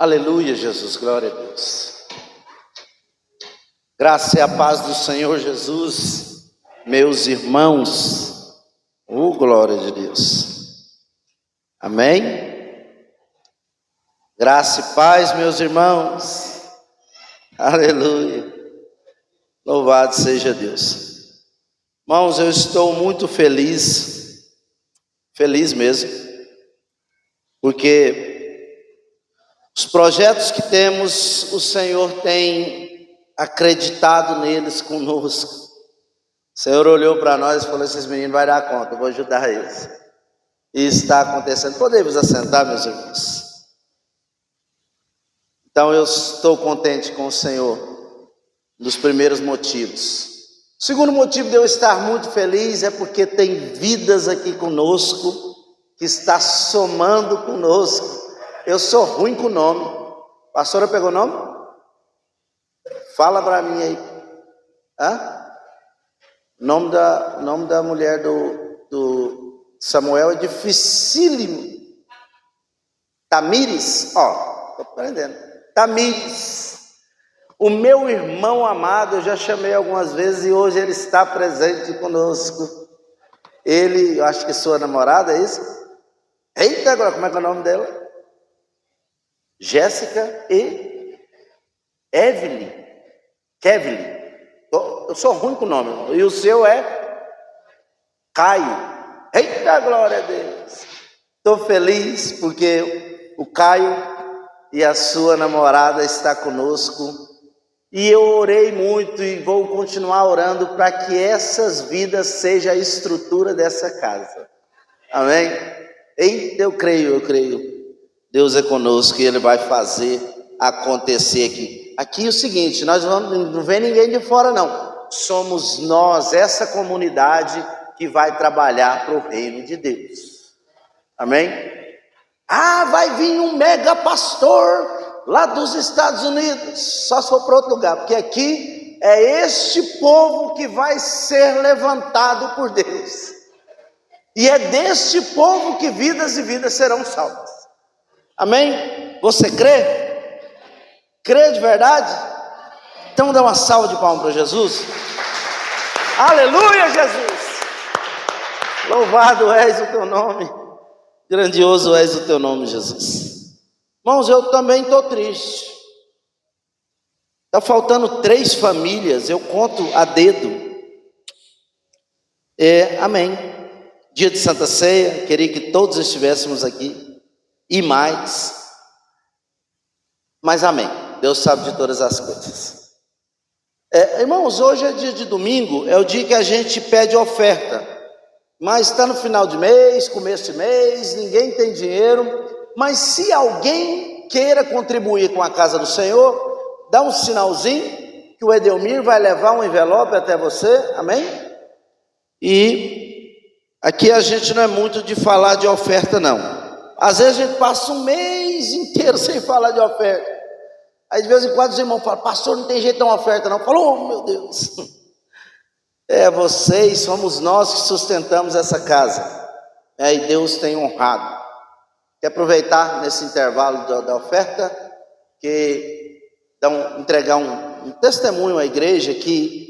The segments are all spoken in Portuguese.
Aleluia, Jesus, glória a Deus. Graça e a paz do Senhor Jesus, meus irmãos. Glória de Deus. Amém? Graça e paz, meus irmãos. Aleluia. Louvado seja Deus. Irmãos, eu estou muito feliz mesmo, porque os projetos que temos, o Senhor tem acreditado neles conosco. O Senhor olhou para nós e falou: esses meninos vai dar conta, eu vou ajudar eles. E está acontecendo. Podemos assentar, meus irmãos? Então eu estou contente com o Senhor, dos primeiros motivos. O segundo motivo de eu estar muito feliz é porque tem vidas aqui conosco, que está somando conosco. Eu sou ruim com o nome. A pastora pegou o nome? Fala para mim aí. Nome da mulher do Samuel é dificílimo. Tamires, estou aprendendo. Tamires. O meu irmão amado, eu já chamei algumas vezes e hoje ele está presente conosco. Ele, eu acho que sua namorada, é isso? Eita, agora como é que é o nome dela? Jéssica e Kevin. Eu sou ruim com o nome. E o seu é Caio. Eita, glória a Deus. Estou feliz porque o Caio e a sua namorada estão conosco. E eu orei muito e vou continuar orando para que essas vidas sejam a estrutura dessa casa. Amém? Eita, eu creio. Deus é conosco e Ele vai fazer acontecer aqui. Aqui é o seguinte, nós não vem ninguém de fora não. Somos nós, essa comunidade que vai trabalhar para o reino de Deus. Amém? Vai vir um mega pastor lá dos Estados Unidos. Só se for para outro lugar, porque aqui é este povo que vai ser levantado por Deus. E é deste povo que vidas e vidas serão salvas. Amém? Você crê? Crê de verdade? Então dá uma salva de palmas para Jesus. Aleluia, Jesus! Louvado és o teu nome. Grandioso és o teu nome, Jesus. Irmãos, eu também estou triste. Está faltando 3 famílias, eu conto a dedo. Amém. Dia de Santa Ceia, queria que todos estivéssemos aqui. E mais, mas amém, Deus sabe de todas as coisas. Irmãos, hoje é dia de domingo, é o dia que a gente pede oferta, mas está no final de mês, começo de mês, ninguém tem dinheiro, mas se alguém queira contribuir com a casa do Senhor, dá um sinalzinho, que o Edelmir vai levar um envelope até você, amém? E aqui a gente não é muito de falar de oferta não. Às vezes a gente passa um mês inteiro sem falar de oferta. Aí de vez em quando os irmãos falam: pastor, não tem jeito de dar uma oferta não. Falou, meu Deus. Vocês, somos nós que sustentamos essa casa. E Deus tem honrado. Quero aproveitar nesse intervalo da oferta, que entregar um testemunho à igreja que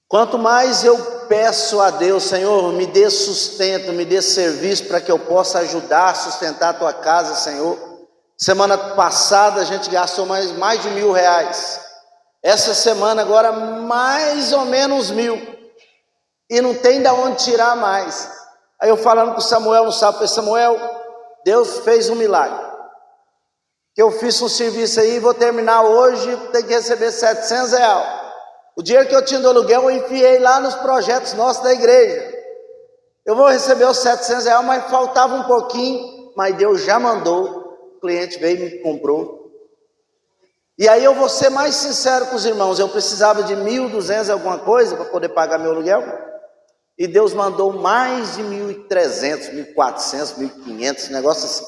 quanto mais eu peço a Deus: Senhor, me dê sustento, me dê serviço para que eu possa ajudar a sustentar a tua casa, Senhor. Semana passada a gente gastou mais de R$1.000. Essa semana agora mais ou menos 1.000. E não tem de onde tirar mais. Aí eu falando com o Samuel no sábado, falei: Samuel, Deus fez um milagre. Que eu fiz um serviço aí, vou terminar hoje, tenho que receber R$700. O dinheiro que eu tinha do aluguel eu enfiei lá nos projetos nossos da igreja. Eu vou receber os R$700, mas faltava um pouquinho, mas Deus já mandou. O cliente veio e me comprou. E aí eu vou ser mais sincero com os irmãos, eu precisava de 1.200 alguma coisa para poder pagar meu aluguel. E Deus mandou mais de 1.300, 1.400, 1.500, negócio assim.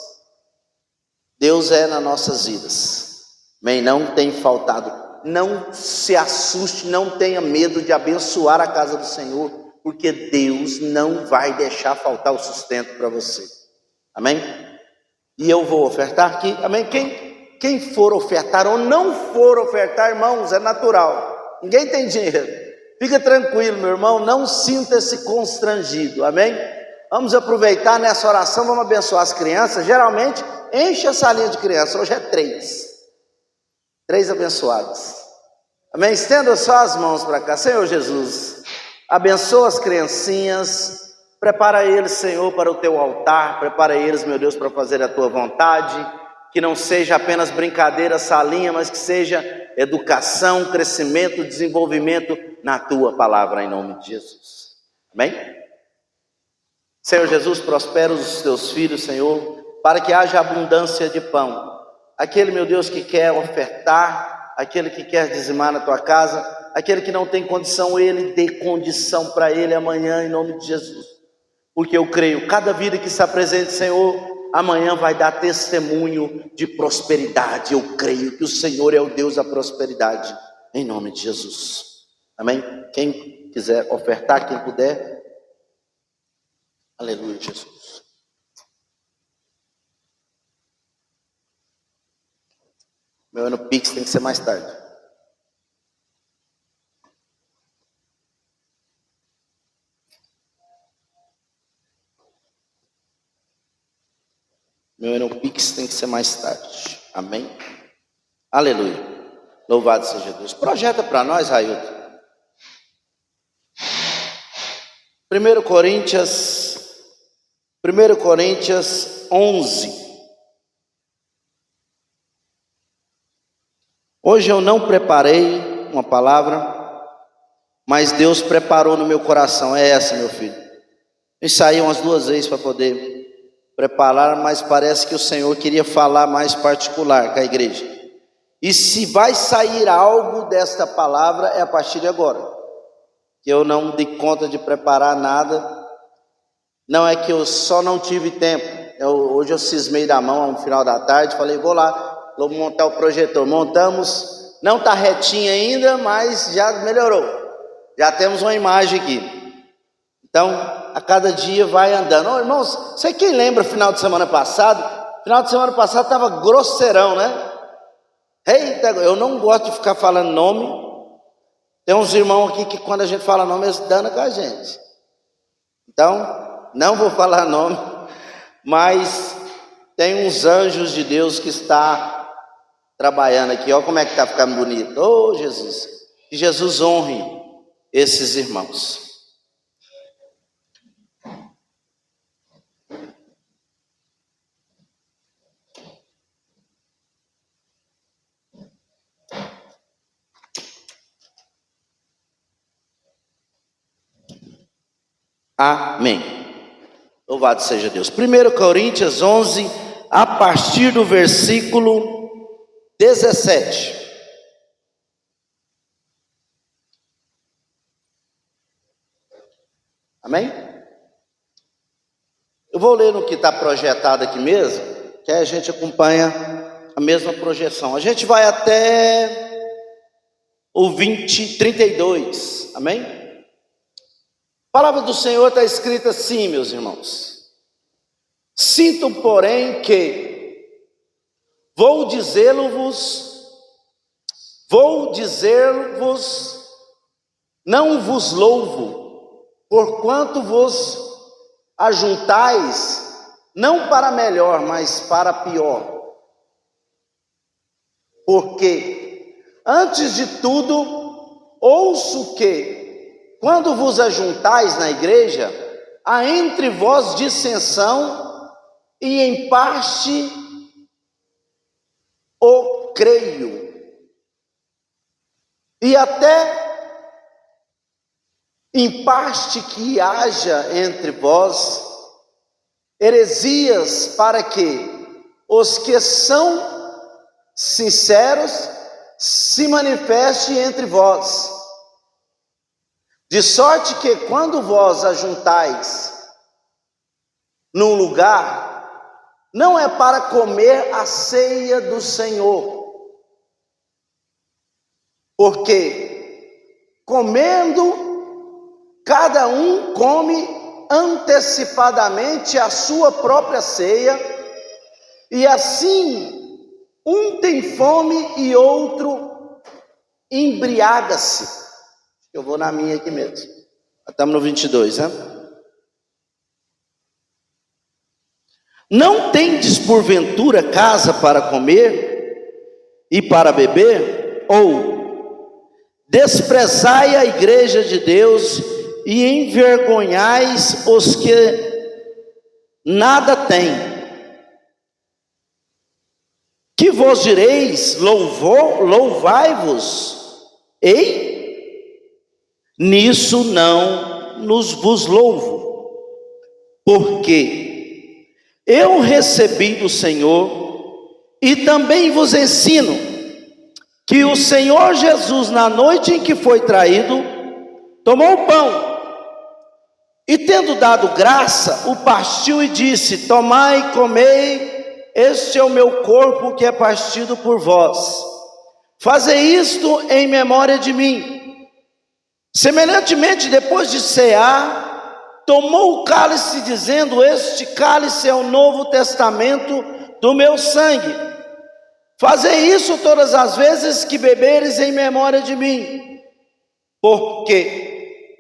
Deus é nas nossas vidas. Amém? Não tem faltado. Não se assuste, não tenha medo de abençoar a casa do Senhor, porque Deus não vai deixar faltar o sustento para você. Amém? E eu vou ofertar aqui, amém? Quem for ofertar ou não for ofertar, irmãos, é natural. Ninguém tem dinheiro. Fica tranquilo, meu irmão, não sinta-se constrangido, amém? Vamos aproveitar nessa oração, vamos abençoar as crianças. Geralmente, enche a salinha de crianças, hoje é 3 abençoados, amém? Estenda só as mãos para cá. Senhor Jesus, abençoa as criancinhas, prepara eles, Senhor, para o teu altar, prepara eles, meu Deus, para fazer a tua vontade, que não seja apenas brincadeira, salinha, mas que seja educação, crescimento, desenvolvimento na tua palavra, em nome de Jesus, amém? Senhor Jesus, prospera os teus filhos, Senhor, para que haja abundância de pão. Aquele, meu Deus, que quer ofertar, aquele que quer dizimar na tua casa, aquele que não tem condição, ele dê condição para ele amanhã, em nome de Jesus. Porque eu creio, cada vida que está presente, Senhor, amanhã vai dar testemunho de prosperidade. Eu creio que o Senhor é o Deus da prosperidade, em nome de Jesus, amém? Quem quiser ofertar, quem puder, aleluia, Jesus. Meu ano Pix tem que ser mais tarde. Meu ano Pix tem que ser mais tarde, amém? Aleluia, louvado seja Deus. Projeta para nós, Railton. 1 Coríntios 11. Hoje eu não preparei uma palavra, mas Deus preparou no meu coração. É essa, meu filho. Eu ensaiei umas 2 vezes para poder preparar, mas parece que o Senhor queria falar mais particular com a igreja. E se vai sair algo desta palavra, é a partir de agora. Que eu não dei conta de preparar nada. Não é que eu só não tive tempo. Hoje eu cismei da mão no final da tarde, falei, vou lá, vou montar o projetor. Montamos, não está retinho ainda, mas já melhorou. Já temos uma imagem aqui. Então, a cada dia vai andando. Oh, irmãos, você quem lembra final de semana passado? Final de semana passado estava grosseirão, né? Eita, eu não gosto de ficar falando nome. Tem uns irmãos aqui que quando a gente fala nome, eles danam com a gente. Então, não vou falar nome, mas tem uns anjos de Deus que está trabalhando aqui. Olha como é que está ficando bonito. Oh, Jesus. Que Jesus honre esses irmãos. Amém. Louvado seja Deus. 1 Coríntios 11, a partir do versículo 17. Amém? Eu vou ler no que está projetado aqui mesmo, que aí a gente acompanha a mesma projeção. A gente vai até o 32. Amém? A palavra do Senhor está escrita assim, meus irmãos. Sinto, porém, que vou dizer-vos, não vos louvo, porquanto vos ajuntais, não para melhor, mas para pior. Porque, antes de tudo, ouço que, quando vos ajuntais na igreja, há entre vós dissensão, e em parte o creio, e até em parte que haja entre vós heresias, para que os que são sinceros se manifestem entre vós. De sorte que quando vós ajuntais num lugar, não é para comer a ceia do Senhor, porque comendo, cada um come antecipadamente a sua própria ceia, E assim, um tem fome e outro embriaga-se. Eu vou na minha aqui mesmo. Estamos no 22, né? Não tendes porventura casa para comer e para beber? Ou desprezai a igreja de Deus e envergonhais os que nada têm? Que vos direis, louvai-vos? Ei? Nisso não vos louvo, porque eu recebi do Senhor e também vos ensino, que o Senhor Jesus, na noite em que foi traído, tomou o pão, e tendo dado graça, o partiu e disse: tomai e comei, este é o meu corpo que é partido por vós, fazei isto em memória de mim. Semelhantemente, depois de cear, tomou o cálice, dizendo: este cálice é o novo testamento do meu sangue. Fazei isso todas as vezes que beberes em memória de mim. Porque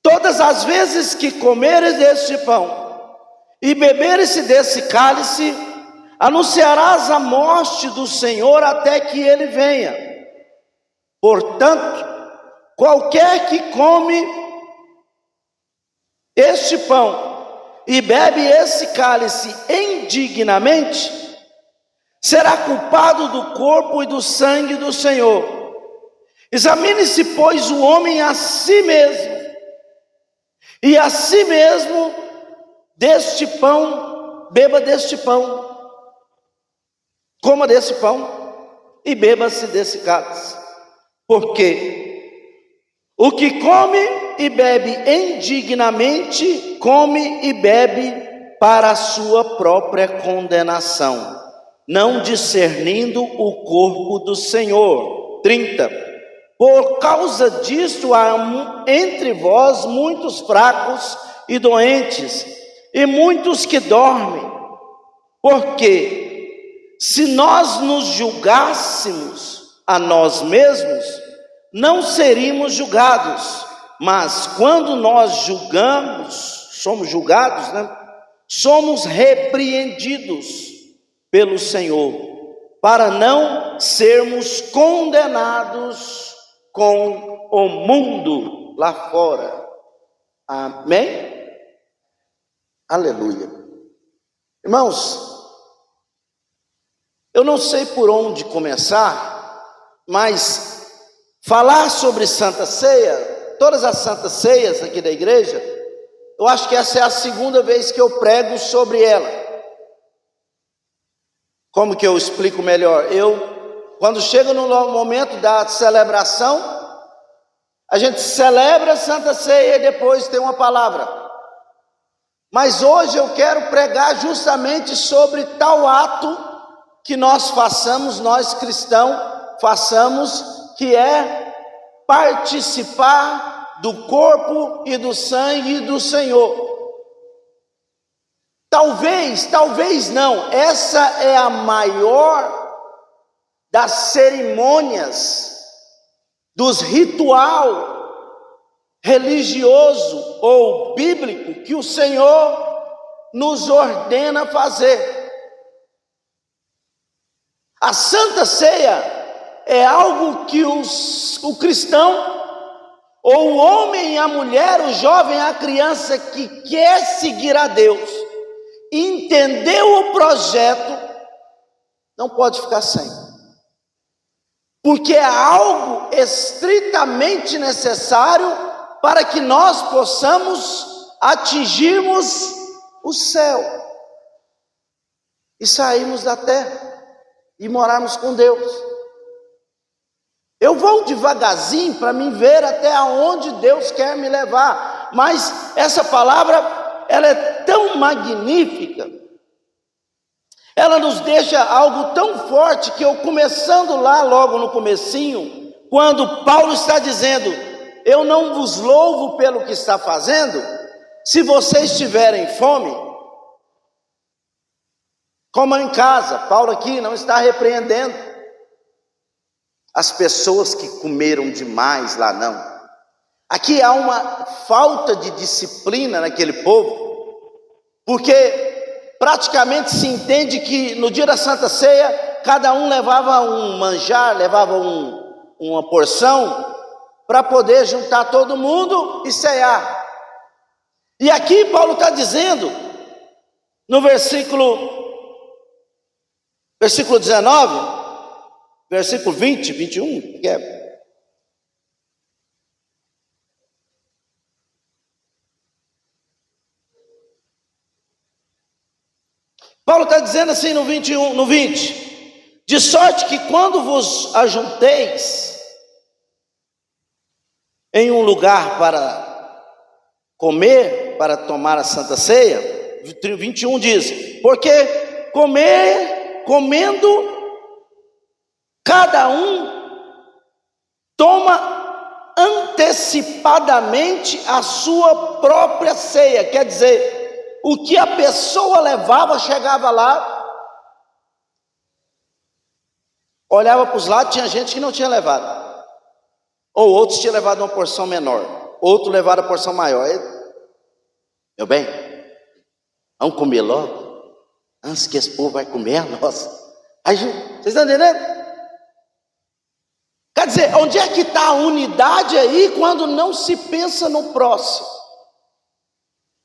todas as vezes que comeres deste pão e beberes desse cálice, anunciarás a morte do Senhor até que ele venha. Portanto, qualquer que come este pão e bebe esse cálice indignamente, será culpado do corpo e do sangue do Senhor. Examine-se, pois, o homem a si mesmo, e a si mesmo deste pão, beba deste pão, coma desse pão e beba-se desse cálice. Porque o que come e bebe indignamente, come e bebe para a sua própria condenação, não discernindo o corpo do Senhor. 30. Por causa disto há entre vós muitos fracos e doentes, e muitos que dormem. Porque se nós nos julgássemos a nós mesmos, não seríamos julgados, mas quando nós somos julgados, somos repreendidos pelo Senhor, para não sermos condenados com o mundo lá fora. Amém? Aleluia. Irmãos, eu não sei por onde começar, mas falar sobre Santa Ceia, todas as Santas Ceias aqui da igreja, eu acho que essa é a segunda vez que eu prego sobre ela. Como que eu explico melhor? Quando chega no momento da celebração, a gente celebra a Santa Ceia e depois tem uma palavra. Mas hoje eu quero pregar justamente sobre tal ato que nós façamos, nós cristãos façamos, que é participar do corpo e do sangue do Senhor. Talvez não, essa é a maior das cerimônias, dos ritual religioso ou bíblico que o Senhor nos ordena fazer. A Santa Ceia é algo que o cristão, ou o homem e a mulher, o jovem e a criança que quer seguir a Deus, entendeu o projeto, não pode ficar sem. Porque é algo estritamente necessário para que nós possamos atingirmos o céu e sairmos da terra e morarmos com Deus. Eu vou devagarzinho para me ver até aonde Deus quer me levar, mas essa palavra, ela é tão magnífica, ela nos deixa algo tão forte, que eu começando lá logo no comecinho, quando Paulo está dizendo: eu não vos louvo pelo que está fazendo, se vocês tiverem fome, comam em casa. Paulo aqui não está repreendendo as pessoas que comeram demais lá, não. Aqui há uma falta de disciplina naquele povo, porque praticamente se entende que no dia da Santa Ceia, cada um levava um manjar, levava uma porção, para poder juntar todo mundo e cear. E aqui Paulo está dizendo, no versículo 19, versículo 20, 21, que é... Paulo está dizendo assim no 21, no 20, de sorte que quando vos ajunteis em um lugar para comer, para tomar a Santa Ceia, 21 diz, porque comendo, cada um toma antecipadamente a sua própria ceia, quer dizer, o que a pessoa levava, chegava lá, olhava para os lados, tinha gente que não tinha levado, ou outros tinham levado uma porção menor, outro levaram a porção maior. Meu bem, vamos comer logo, antes que esse povo vai comer a nossa. Aí, vocês estão entendendo? Quer dizer, onde é que está a unidade aí, quando não se pensa no próximo?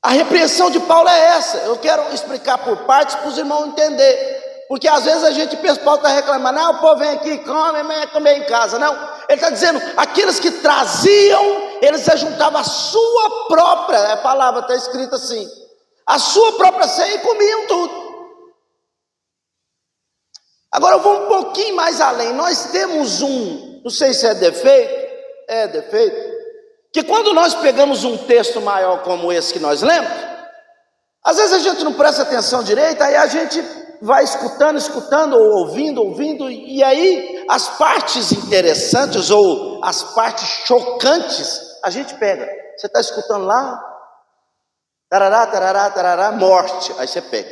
A repreensão de Paulo é essa. Eu quero explicar por partes para os irmãos entenderem. Porque às vezes a gente pensa, Paulo está reclamando, o povo vem aqui, come, mas comer em casa. Não, ele está dizendo, aqueles que traziam, eles ajuntavam a sua própria, a palavra está escrita assim, a sua própria ceia e comiam tudo. Agora eu vou um pouquinho mais além. Nós temos não sei se é defeito, que quando nós pegamos um texto maior como esse que nós lemos, às vezes a gente não presta atenção direito, aí a gente vai escutando, ou ouvindo, e aí as partes interessantes ou as partes chocantes, a gente pega. Você está escutando lá, tarará, tarará, tarará, morte, aí você pega.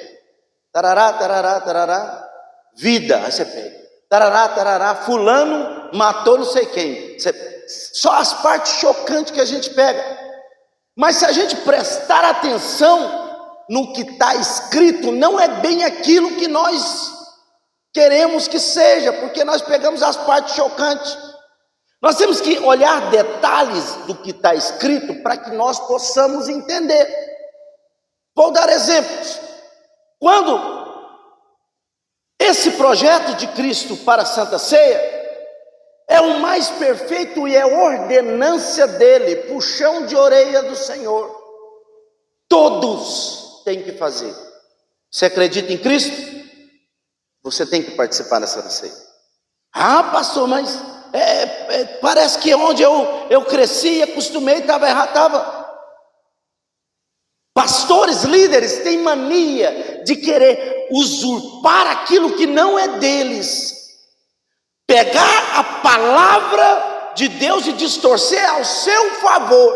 Tarará, tarará, tarará, vida, aí você pega. Tarará, tarará, fulano matou não sei quem. Só as partes chocantes que a gente pega. Mas se a gente prestar atenção no que está escrito, não é bem aquilo que nós queremos que seja, porque nós pegamos as partes chocantes. Nós temos que olhar detalhes do que está escrito para que nós possamos entender. Vou dar exemplos. Quando esse projeto de Cristo para a Santa Ceia é o mais perfeito e é ordenância dele, puxão de orelha do Senhor. Todos têm que fazer. Você acredita em Cristo? Você tem que participar da Santa Ceia. Ah, pastor, mas parece que onde eu cresci, acostumei, estava errado, estava. Pastores, líderes têm mania de querer usurpar aquilo que não é deles. Pegar a palavra de Deus e distorcer ao seu favor.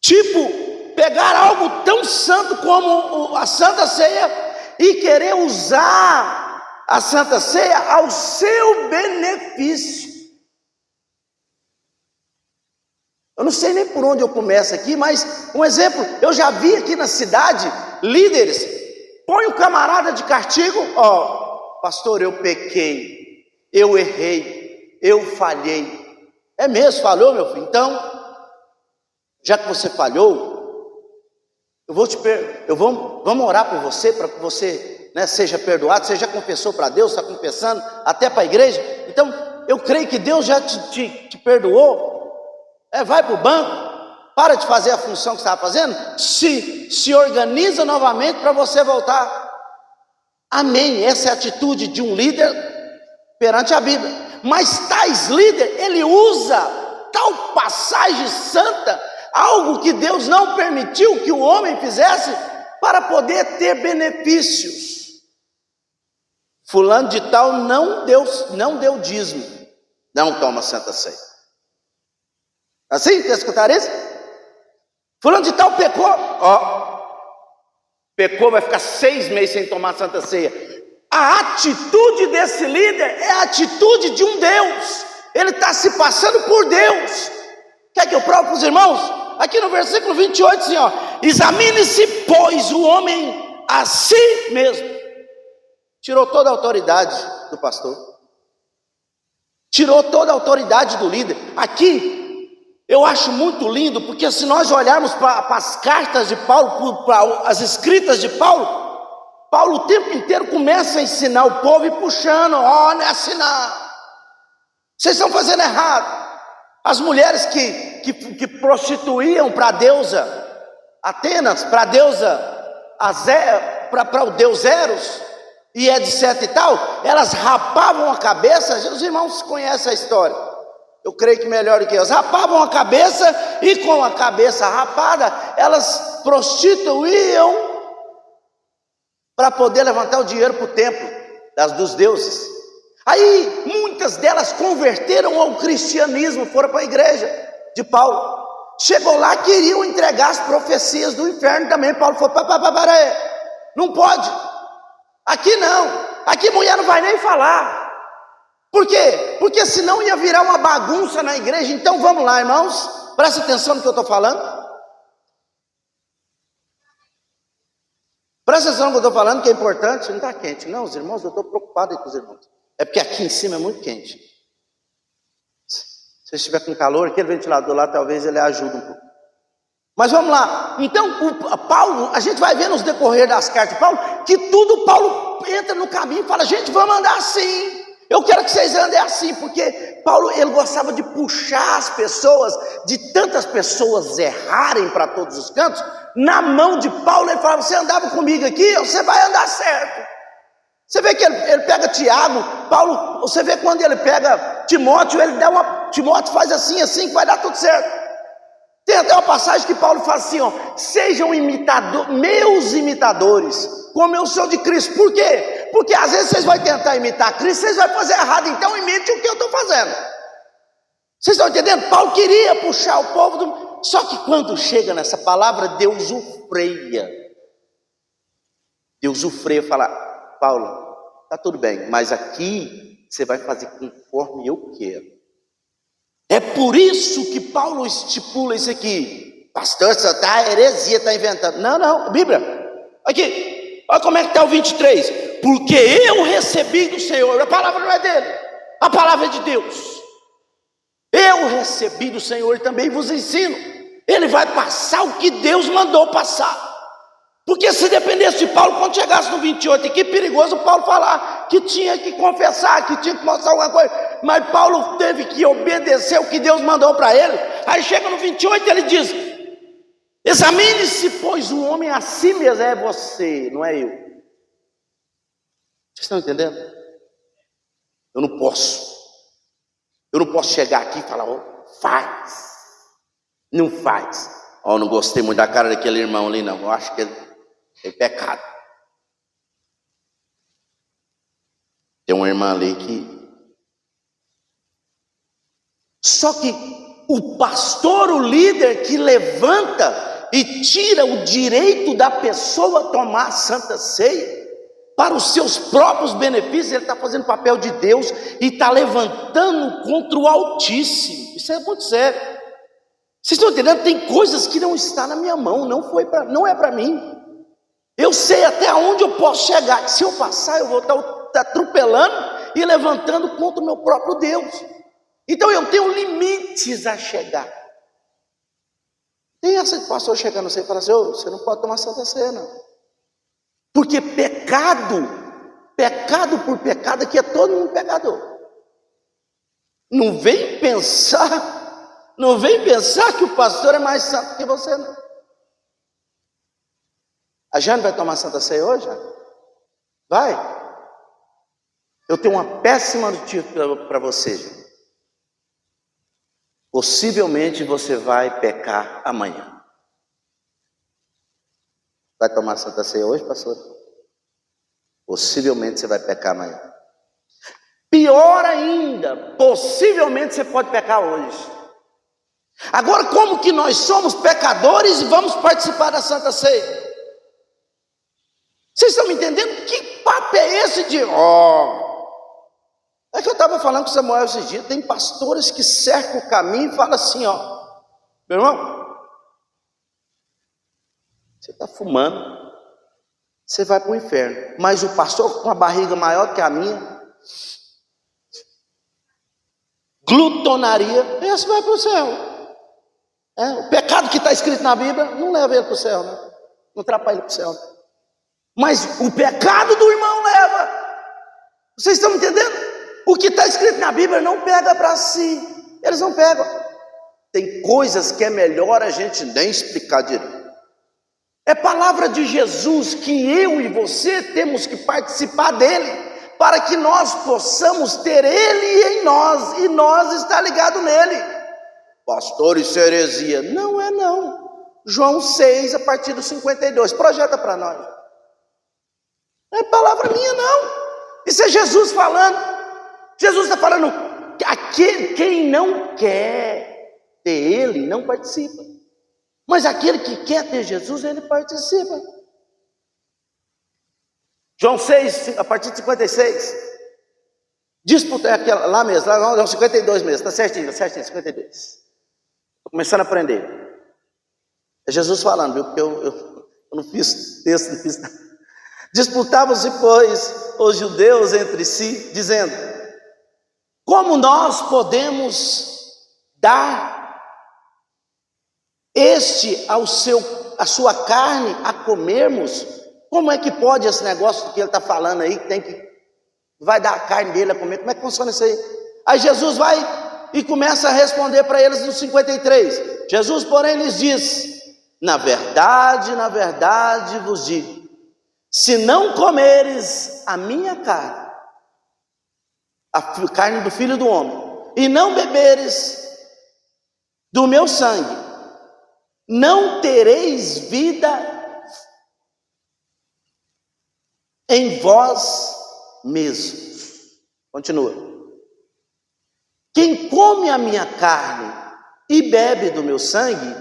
Tipo, pegar algo tão santo como a Santa Ceia e querer usar a Santa Ceia ao seu benefício. Eu não sei nem por onde eu começo aqui, mas um exemplo, eu já vi aqui na cidade, líderes, põe o camarada de castigo, pastor, eu pequei, eu errei, eu falhei. É mesmo, falhou, meu filho? Então, já que você falhou, vamos orar por você, para que você seja perdoado. Você já confessou para Deus, está confessando até para a igreja. Então, eu creio que Deus já te perdoou. Vai para o banco, para de fazer a função que você estava fazendo, se organiza novamente para você voltar. Amém, essa é a atitude de um líder perante a Bíblia. Mas tais líderes, ele usa tal passagem santa, algo que Deus não permitiu que o homem fizesse, para poder ter benefícios. Fulano de tal não deu dízimo, não toma Santa Ceia. Assim, quer escutar isso? Fulano de tal pecou, Pecou, vai ficar 6 meses sem tomar Santa Ceia. A atitude desse líder é a atitude de um Deus. Ele está se passando por Deus. Quer que eu prove para os irmãos? Aqui no versículo 28, assim, ó: examine-se, pois, o homem a si mesmo. Tirou toda a autoridade do pastor, tirou toda a autoridade do líder. Aqui eu acho muito lindo, porque se nós olharmos para as cartas de Paulo, para as escritas de Paulo, Paulo o tempo inteiro começa a ensinar o povo e puxando: ó, não é assim não, vocês estão fazendo errado. As mulheres que prostituíam para a deusa Atenas, para a deusa para o deus Eros, e etc e tal, elas rapavam a cabeça. Os irmãos conhecem a história, eu creio que melhor do que elas. Rapavam a cabeça, e com a cabeça rapada, elas prostituíam para poder levantar o dinheiro para o templo dos deuses. Aí muitas delas converteram ao cristianismo, foram para a igreja de Paulo. Chegou lá, queriam entregar as profecias do inferno também. Paulo falou: para aí, não pode, aqui não, aqui mulher não vai nem falar. Por quê? Porque senão ia virar uma bagunça na igreja. Então vamos lá, irmãos, presta atenção no que eu estou falando. Presta atenção no que eu estou falando, que é importante. Não está quente, não, os irmãos, eu estou preocupado aí com os irmãos. É porque aqui em cima é muito quente. Se estiver com calor, aquele ventilador lá, talvez ele ajude um pouco. Mas vamos lá. Então, Paulo, a gente vai ver nos decorrer das cartas de Paulo, que tudo Paulo entra no caminho e fala: gente, vamos andar assim. Eu quero que vocês andem assim, porque Paulo, ele gostava de puxar as pessoas, de tantas pessoas errarem para todos os cantos. Na mão de Paulo, ele falava: você andava comigo aqui, você vai andar certo. Você vê que ele pega Tiago, Paulo, você vê quando ele pega Timóteo, ele dá Timóteo faz assim, que vai dar tudo certo. Tem até uma passagem que Paulo fala assim, ó: sejam meus imitadores, como eu sou de Cristo. Por quê? Porque às vezes vocês vão tentar imitar Cristo, vocês vão fazer errado, então imite o que eu estou fazendo. Vocês estão entendendo? Paulo queria puxar o povo Só que quando chega nessa palavra, Deus o freia. Deus o freia e fala: Paulo, tá tudo bem, mas aqui você vai fazer conforme eu quero. É por isso que Paulo estipula isso aqui. Pastor, você está heresia, está inventando. Não, Bíblia. Aqui, olha como é que está o 23. Porque eu recebi do Senhor. A palavra não é dele, a palavra é de Deus. Eu recebi do Senhor e também vos ensino. Ele vai passar o que Deus mandou passar. Porque se dependesse de Paulo, quando chegasse no 28, que perigoso Paulo falar que tinha que confessar, que tinha que mostrar alguma coisa. Mas Paulo teve que obedecer o que Deus mandou para ele. Aí chega no 28 e ele diz: examine-se, pois o homem a si mesmo. É você, não é eu. Vocês estão entendendo? Eu não posso chegar aqui e falar: oh, faz. Não faz. Oh, não gostei muito da cara daquele irmão ali, não. Eu acho que ele é pecado. Tem uma irmã ali que... Só que o pastor, o líder que levanta e tira o direito da pessoa tomar a Santa Ceia para os seus próprios benefícios, ele está fazendo papel de Deus e está levantando contra o Altíssimo. Isso é muito sério. Vocês estão entendendo? Tem coisas que não estão na minha mão, não é para mim. Eu sei até onde eu posso chegar. Se eu passar, eu vou estar atropelando e levantando contra o meu próprio Deus. Então eu tenho limites a chegar. Tem essa de pastor chegando e falar assim: oh, você não pode tomar Santa Ceia, não. Porque pecado por pecado, aqui é todo mundo pecador. Não vem pensar que o pastor é mais santo que você, não. A Jane vai tomar Santa Ceia hoje? Vai? Eu tenho uma péssima notícia para você, Jane. Possivelmente você vai pecar amanhã. Vai tomar Santa Ceia hoje, pastor? Possivelmente você vai pecar amanhã. Pior ainda, possivelmente você pode pecar hoje. Agora, como que nós somos pecadores e vamos participar da Santa Ceia? Vocês estão me entendendo? Que papo é esse de É que eu estava falando com Samuel esses dias, tem pastores que cercam o caminho e falam assim, meu irmão, você está fumando, você vai para o inferno, mas o pastor com a barriga maior que a minha, glutonaria, esse vai para o céu. O pecado que está escrito na Bíblia não leva ele para o céu, né? Não atrapalha ele para o céu, né? Mas o pecado do irmão leva. Vocês estão me entendendo? O que está escrito na Bíblia não pega para si. Eles não pegam. Tem coisas que é melhor a gente nem explicar direito. É palavra de Jesus que eu e você temos que participar dele, para que nós possamos ter ele em nós, e nós está ligado nele. Pastor, isso é heresia. Não é não. João 6, a partir do 52, projeta para nós. Não é palavra minha não. Isso é Jesus falando. Jesus está falando, quem não quer ter ele, não participa. Mas aquele que quer ter Jesus, ele participa. João 6, a partir de 56. Disputa é aquela, lá mesmo, lá não, 52 mesmo, está certinho, 52. Estou começando a aprender. É Jesus falando, viu? Porque eu não fiz texto, não fiz nada. Disputavam-se, pois, os judeus entre si, dizendo: como nós podemos dar a sua carne a comermos? Como é que pode esse negócio que ele está falando aí, que vai dar a carne dele a comer? Como é que funciona isso aí? Aí Jesus vai e começa a responder para eles no 53. Jesus, porém, lhes diz: na verdade vos digo, se não comeres a minha carne, a carne do Filho do Homem, e não beberes do meu sangue, não tereis vida em vós mesmos. Continua. Quem come a minha carne e bebe do meu sangue,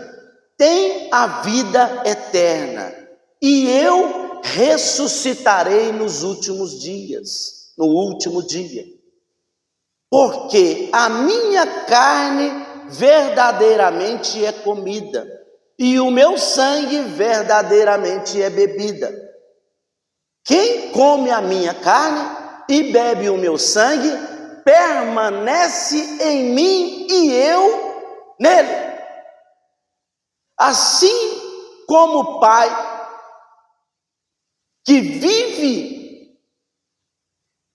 tem a vida eterna, e eu ressuscitarei nos últimos dias, no último dia. Porque a minha carne verdadeiramente é comida, e o meu sangue verdadeiramente é bebida. Quem come a minha carne e bebe o meu sangue, permanece em mim e eu nele. Assim como o Pai que vive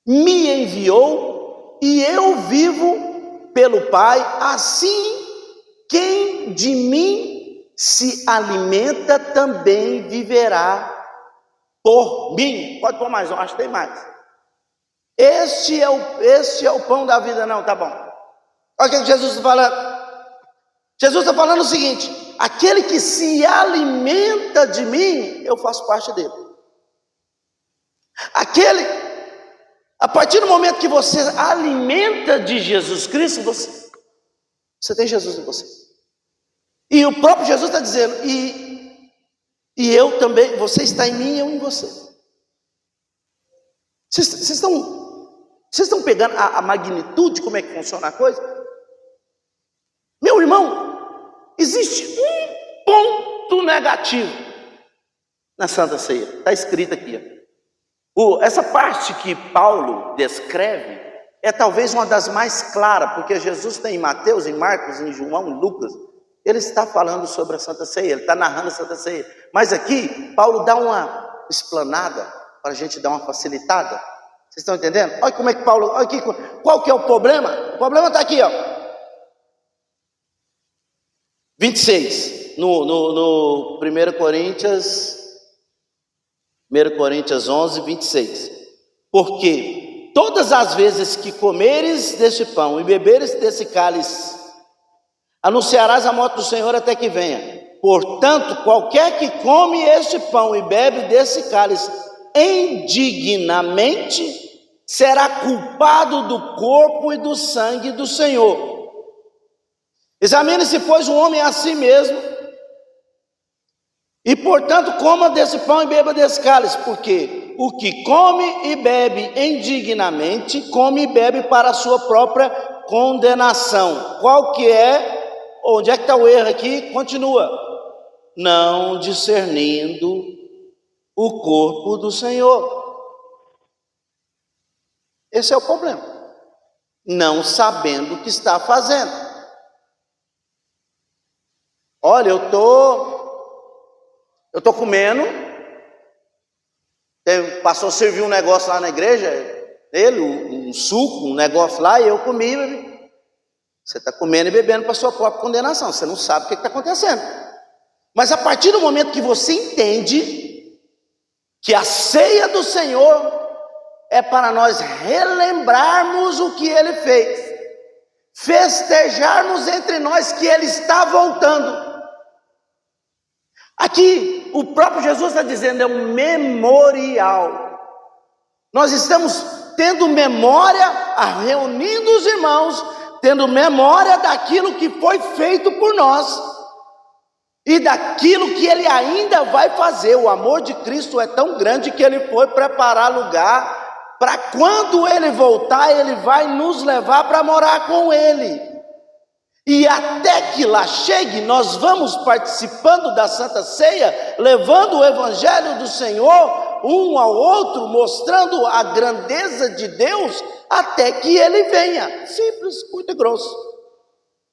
me enviou, e eu vivo pelo Pai, assim quem de mim se alimenta também viverá por mim. Pode pôr mais, eu acho que tem mais. Este é o pão da vida. Não, tá bom. Olha o que Jesus está falando. Jesus está falando o seguinte: aquele que se alimenta de mim, eu faço parte dele. A partir do momento que você alimenta de Jesus Cristo, você tem Jesus em você. E o próprio Jesus está dizendo, e eu também, você está em mim e eu em você. Vocês estão pegando a magnitude, como é que funciona a coisa? Meu irmão, existe um ponto negativo na Santa Ceia. Está escrito aqui, essa parte que Paulo descreve é talvez uma das mais claras, porque Jesus tem em Mateus, em Marcos, em João, em Lucas, ele está falando sobre a Santa Ceia, ele está narrando a Santa Ceia. Mas aqui, Paulo dá uma explanada, para a gente dar uma facilitada. Vocês estão entendendo? Olha como é que Paulo, olha aqui, qual que é o problema? O problema está aqui, 26, no 1 Coríntios 11, 26. Porque todas as vezes que comeres deste pão e beberes desse cálice, anunciarás a morte do Senhor até que venha. Portanto, qualquer que come este pão e bebe desse cálice indignamente, será culpado do corpo e do sangue do Senhor. Examine-se, pois, o homem a si mesmo, E portanto coma desse pão e beba desse cálice, porque o que come e bebe indignamente, come e bebe para a sua própria condenação. Qual que é? Onde é que está o erro aqui? Continua. Não discernindo o corpo do Senhor. Esse é o problema. Não sabendo o que está fazendo. Olha, eu tô comendo. O pastor serviu um negócio lá na igreja, um suco, um negócio lá, e eu comi. Você está comendo e bebendo para a sua própria condenação. Você não sabe o que está acontecendo. Mas a partir do momento que você entende que a ceia do Senhor é para nós relembrarmos o que Ele fez, festejarmos entre nós que Ele está voltando. Aqui o próprio Jesus está dizendo, é um memorial. Nós estamos tendo memória, reunindo os irmãos, tendo memória daquilo que foi feito por nós e daquilo que Ele ainda vai fazer. O amor de Cristo é tão grande que Ele foi preparar lugar para quando Ele voltar, Ele vai nos levar para morar com Ele. E até que lá chegue, nós vamos participando da Santa Ceia, levando o Evangelho do Senhor um ao outro, mostrando a grandeza de Deus, até que Ele venha. Simples, curto e grosso.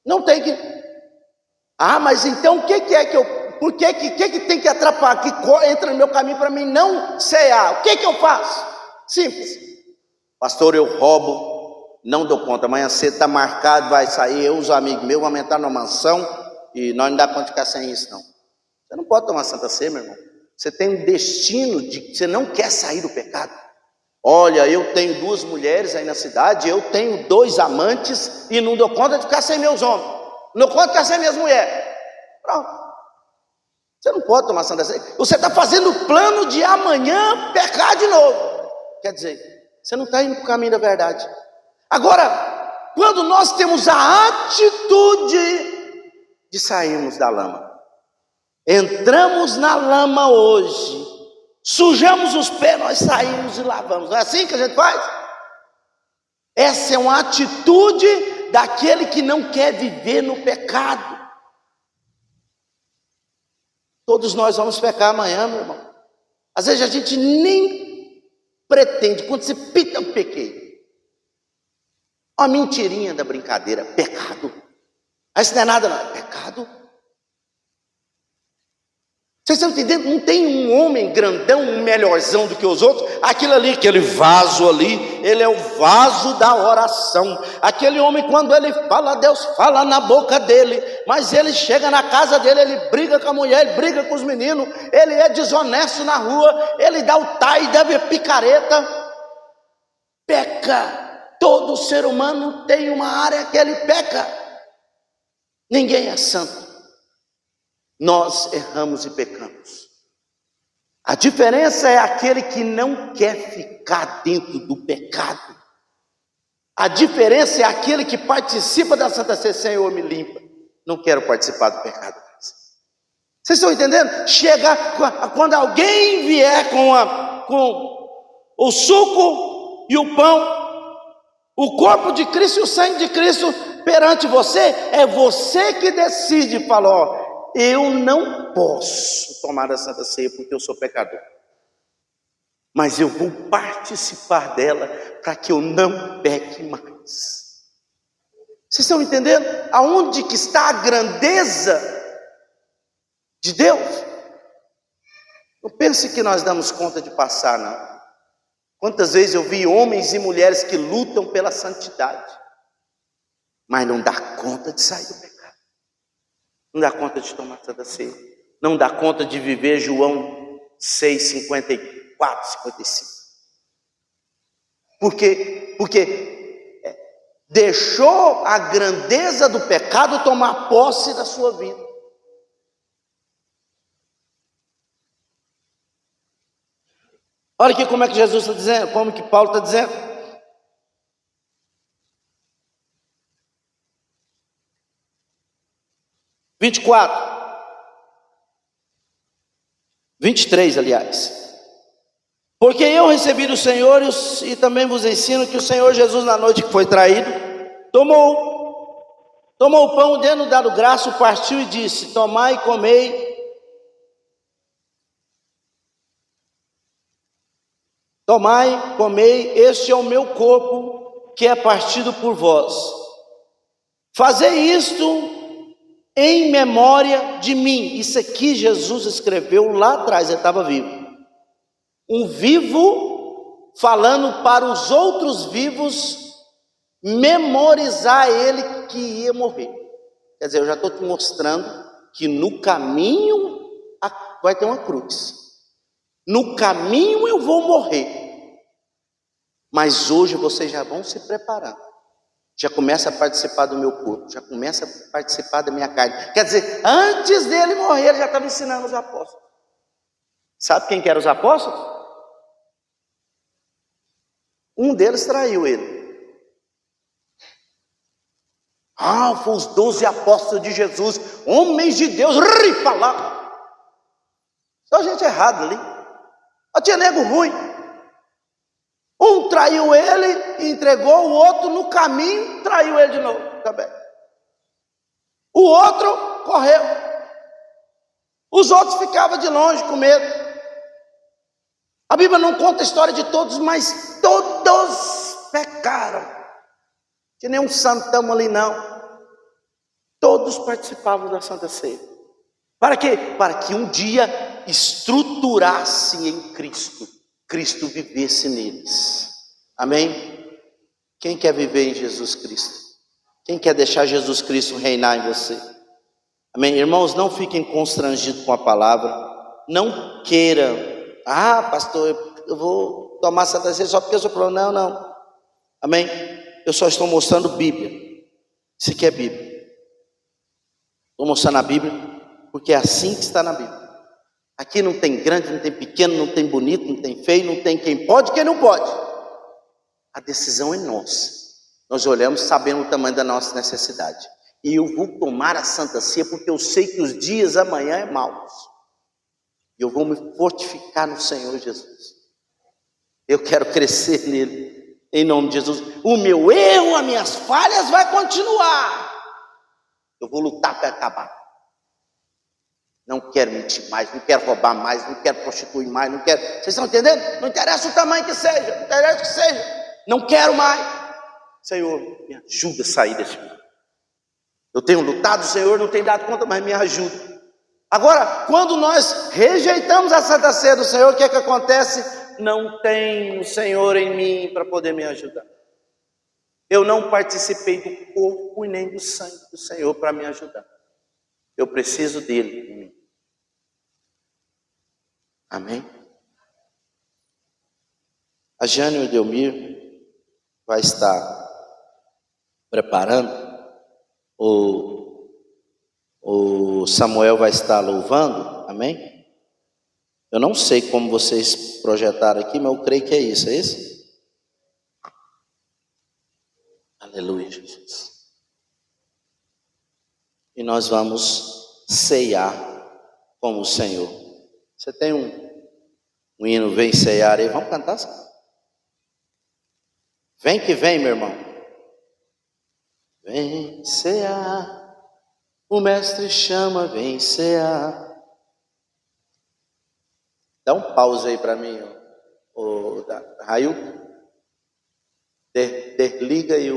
Não tem que... mas então o que é que eu... Por que tem que atrapalhar, que entra no meu caminho para mim não cear? O que eu faço? Simples. Pastor, eu roubo, não dou conta, amanhã cedo está marcado, vai sair, eu, os amigos meus, vamos entrar numa mansão, e nós não dá conta de ficar sem isso não. Você não pode tomar Santa Ceia, meu irmão. Você tem um destino de... Você não quer sair do pecado. Olha, eu tenho 2 mulheres aí na cidade, eu tenho 2 amantes, e não dou conta de ficar sem meus homens, não dou conta de ficar sem minhas mulheres. Pronto. Você não pode tomar Santa Ceia. Você está fazendo plano de amanhã pecar de novo. Quer dizer, você não está indo para o caminho da verdade. Agora, quando nós temos a atitude de sairmos da lama, entramos na lama hoje, sujamos os pés, nós saímos e lavamos. Não é assim que a gente faz? Essa é uma atitude daquele que não quer viver no pecado. Todos nós vamos pecar amanhã, meu irmão. Às vezes a gente nem pretende, quando você pita, eu pequei. Uma mentirinha da brincadeira, pecado. Isso não é nada, não, é pecado. Vocês estão entendendo? Não tem um homem grandão, um melhorzão do que os outros. Aquilo ali, aquele vaso ali, ele é o vaso da oração. Aquele homem, quando ele fala, Deus fala na boca dele. Mas ele chega na casa dele, ele briga com a mulher, ele briga com os meninos. Ele é desonesto na rua, ele dá o tai, deve picareta. Peca. Todo ser humano tem uma área que ele peca. Ninguém é santo. Nós erramos e pecamos. A diferença é aquele que não quer ficar dentro do pecado. A diferença é aquele que participa da Santa Ceia. Senhor, me limpa. Não quero participar do pecado. Vocês estão entendendo? Chega, quando alguém vier com o suco e o pão, o corpo de Cristo e o sangue de Cristo perante você, é você que decide. Fala, ó, eu não posso tomar a Santa Ceia porque eu sou pecador, mas eu vou participar dela para que eu não peque mais. Vocês estão entendendo? Aonde que está a grandeza de Deus? Não pense que nós damos conta de passar, não. Quantas vezes eu vi homens e mulheres que lutam pela santidade, mas não dá conta de sair do pecado. Não dá conta de tomar Santa Ceia. Não dá conta de viver João 6, 54, 55. Porque deixou a grandeza do pecado tomar posse da sua vida. Olha aqui como é que Jesus está dizendo, como que Paulo está dizendo. (24) 23, aliás. Porque eu recebi do Senhor e também vos ensino que o Senhor Jesus, na noite que foi traído, tomou o pão, tendo dado graça, o partiu e disse: tomai e comei. Tomai, comei, este é o meu corpo, que é partido por vós. Fazei isto em memória de mim. Isso aqui Jesus escreveu lá atrás, ele estava vivo. Um vivo falando para os outros vivos memorizar ele que ia morrer. Quer dizer, eu já estou te mostrando que no caminho vai ter uma cruz. No caminho eu vou morrer. Mas hoje vocês já vão se preparar. Já começa a participar do meu corpo, já começa a participar da minha carne. Quer dizer, antes dele morrer, ele já estava ensinando os apóstolos. Sabe quem que eram os apóstolos? Um deles traiu ele. Foi os 12 apóstolos de Jesus, homens de Deus, ripa lá. Só gente errada ali. Só tinha nego ruim. Um traiu ele e entregou, o outro no caminho traiu ele de novo também. O outro correu. Os outros ficavam de longe com medo. A Bíblia não conta a história de todos, mas todos pecaram. Não tinha nenhum santão ali não. Todos participavam da Santa Ceia. Para quê? Para que um dia estruturasse em Cristo, Cristo vivesse neles. Amém? Quem quer viver em Jesus Cristo? Quem quer deixar Jesus Cristo reinar em você? Amém? Irmãos, não fiquem constrangidos com a palavra. Não queiram, pastor, eu vou tomar Santa Ceia só porque eu sou problema. Não. Amém? Eu só estou mostrando Bíblia. Isso aqui é Bíblia. Estou mostrando a Bíblia porque é assim que está na Bíblia. Aqui não tem grande, não tem pequeno, não tem bonito, não tem feio, não tem quem pode e quem não pode. A decisão é nossa. Nós olhamos sabendo o tamanho da nossa necessidade. E eu vou tomar a Santa Ceia porque eu sei que os dias amanhã é maus. E eu vou me fortificar no Senhor Jesus. Eu quero crescer nele, em nome de Jesus. O meu erro, as minhas falhas vai continuar. Eu vou lutar para acabar. Não quero mentir mais, não quero roubar mais, não quero prostituir mais, não quero... Vocês estão entendendo? Não interessa o tamanho que seja, não interessa o que seja. Não quero mais. Senhor, me ajuda a sair desse mundo. Eu tenho lutado, o Senhor não tem dado conta, mas me ajuda. Agora, quando nós rejeitamos a Santa Ceia do Senhor, o que é que acontece? Não tem o Senhor em mim para poder me ajudar. Eu não participei do corpo e nem do sangue do Senhor para me ajudar. Eu preciso dele em mim. Amém? A Jane e o Delmir vai estar preparando, o Samuel vai estar louvando, amém? Eu não sei como vocês projetaram aqui, mas eu creio que é isso, é isso? Aleluia, Jesus. E nós vamos ceiar com o Senhor. Você tem um hino, vem ceiar aí, vamos cantar? Vem que vem, meu irmão. Vem cear, o mestre chama, vem cear. Dá um pause aí para mim, Rail. Desliga aí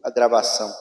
a gravação.